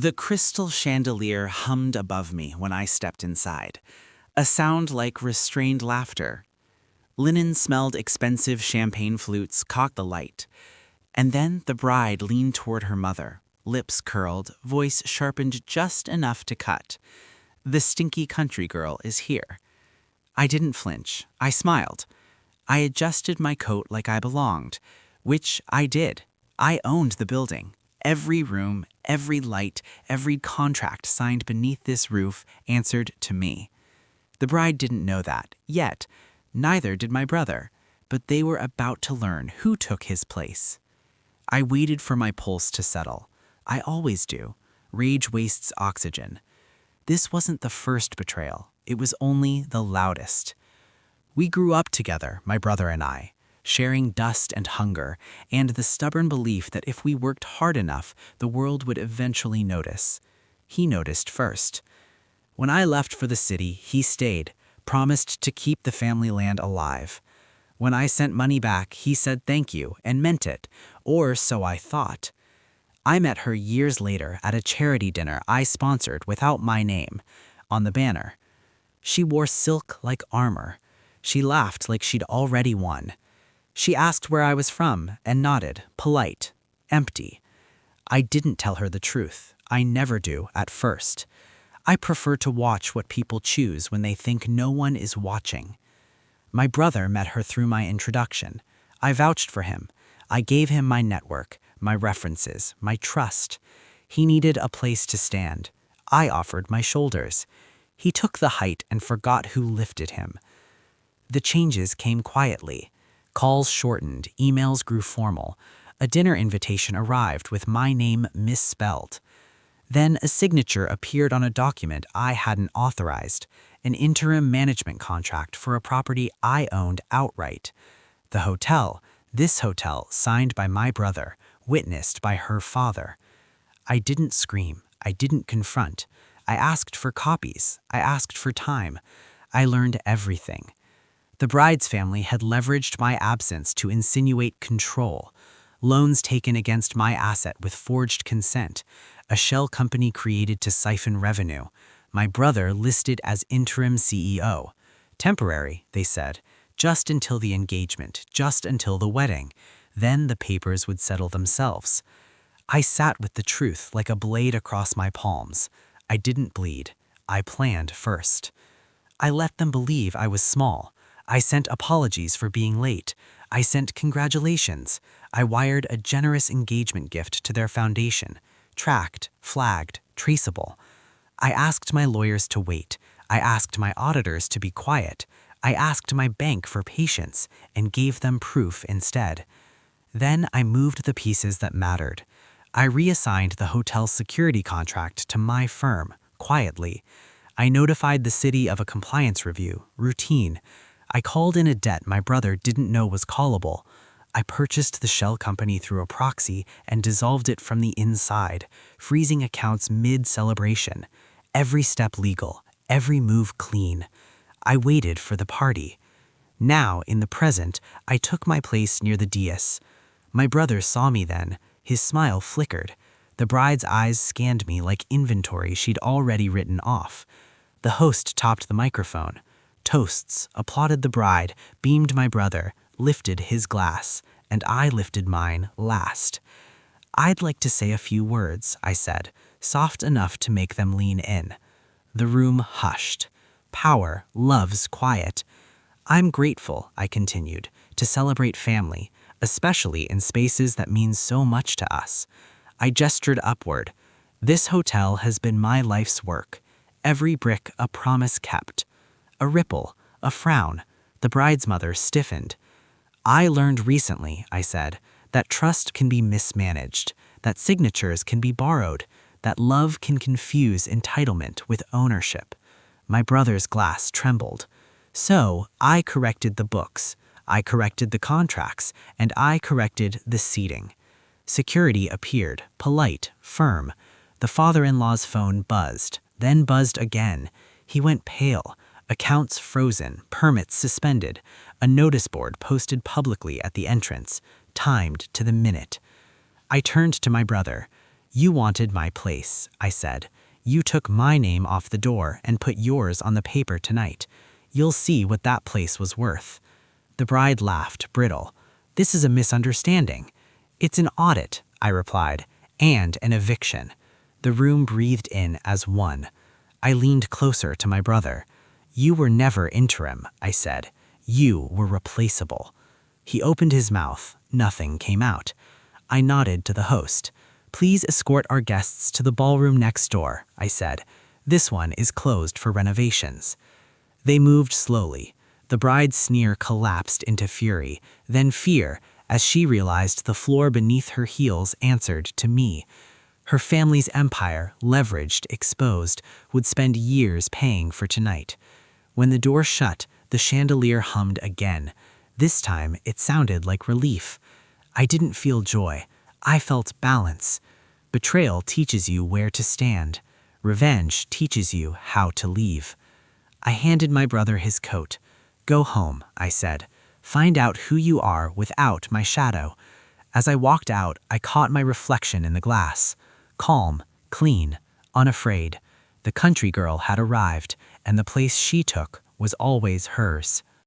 The crystal chandelier hummed above me when I stepped inside, a sound like restrained laughter. Linen smelled expensive champagne flutes caught the light. And then the bride leaned toward her mother, lips curled, voice sharpened just enough to cut. The stinky country girl is here. I didn't flinch. I smiled. I adjusted my coat like I belonged, which I did. I owned the building. Every room, every light, every contract signed beneath this roof answered to me. The bride didn't know that, yet. Neither did my brother, but they were about to learn who took his place. I waited for my pulse to settle. I always do. Rage wastes oxygen. This wasn't the first betrayal. It was only the loudest. We grew up together, my brother and I, sharing dust and hunger, and the stubborn belief that if we worked hard enough, the world would eventually notice. He noticed first. When I left for the city, he stayed, promised to keep the family land alive. When I sent money back, he said thank you and meant it, or so I thought. I met her years later at a charity dinner I sponsored without my name on the banner. She wore silk like armor. She laughed like she'd already won. She asked where I was from and nodded, polite, empty. I didn't tell her the truth. I never do at first. I prefer to watch what people choose when they think no one is watching. My brother met her through my introduction. I vouched for him. I gave him my network, my references, my trust. He needed a place to stand. I offered my shoulders. He took the height and forgot who lifted him. The changes came quietly. Calls shortened, emails grew formal. A dinner invitation arrived with my name misspelled. Then a signature appeared on a document I hadn't authorized, an interim management contract for a property I owned outright. The hotel, this hotel, signed by my brother, witnessed by her father. I didn't scream. I didn't confront. I asked for copies. I asked for time. I learned everything. The bride's family had leveraged my absence to insinuate control. Loans taken against my asset with forged consent. A shell company created to siphon revenue. My brother listed as interim CEO. Temporary, they said, just until the engagement, just until the wedding. Then the papers would settle themselves. I sat with the truth like a blade across my palms. I didn't bleed. I planned first. I let them believe I was small. I sent apologies for being late. I sent congratulations. I wired a generous engagement gift to their foundation. Tracked, flagged, traceable. I asked my lawyers to wait. I asked my auditors to be quiet. I asked my bank for patience and gave them proof instead. Then I moved the pieces that mattered. I reassigned the hotel's security contract to my firm, quietly. I notified the city of a compliance review, routine. I called in a debt my brother didn't know was callable. I purchased the shell company through a proxy and dissolved it from the inside, freezing accounts mid-celebration. Every step legal, every move clean. I waited for the party. Now, in the present, I took my place near the dais. My brother saw me then. His smile flickered. The bride's eyes scanned me like inventory she'd already written off. The host topped the microphone. Toasts, applauded the bride, beamed my brother, lifted his glass, and I lifted mine last. I'd like to say a few words, I said, soft enough to make them lean in. The room hushed. Power loves quiet. I'm grateful, I continued, to celebrate family, especially in spaces that mean so much to us. I gestured upward. This hotel has been my life's work. Every brick a promise kept. A ripple, a frown. The bride's mother stiffened. I learned recently, I said, that trust can be mismanaged, that signatures can be borrowed, that love can confuse entitlement with ownership. My brother's glass trembled. So I corrected the books, I corrected the contracts, and I corrected the seating. Security appeared, polite, firm. The father-in-law's phone buzzed, then buzzed again. He went pale. Accounts frozen, permits suspended, a notice board posted publicly at the entrance, timed to the minute. I turned to my brother. You wanted my place, I said. You took my name off the door and put yours on the paper tonight. You'll see what that place was worth. The bride laughed, brittle. This is a misunderstanding. It's an audit, I replied, and an eviction. The room breathed in as one. I leaned closer to my brother. You were never interim, I said. You were replaceable. He opened his mouth. Nothing came out. I nodded to the host. Please escort our guests to the ballroom next door, I said. This one is closed for renovations. They moved slowly. The bride's sneer collapsed into fury, then fear, as she realized the floor beneath her heels answered to me. Her family's empire, leveraged, exposed, would spend years paying for tonight. When the door shut, the chandelier hummed again. This time, it sounded like relief. I didn't feel joy. I felt balance. Betrayal teaches you where to stand. Revenge teaches you how to leave. I handed my brother his coat. Go home, I said. Find out who you are without my shadow. As I walked out, I caught my reflection in the glass. Calm, clean, unafraid. The country girl had arrived, and the place she took was always hers.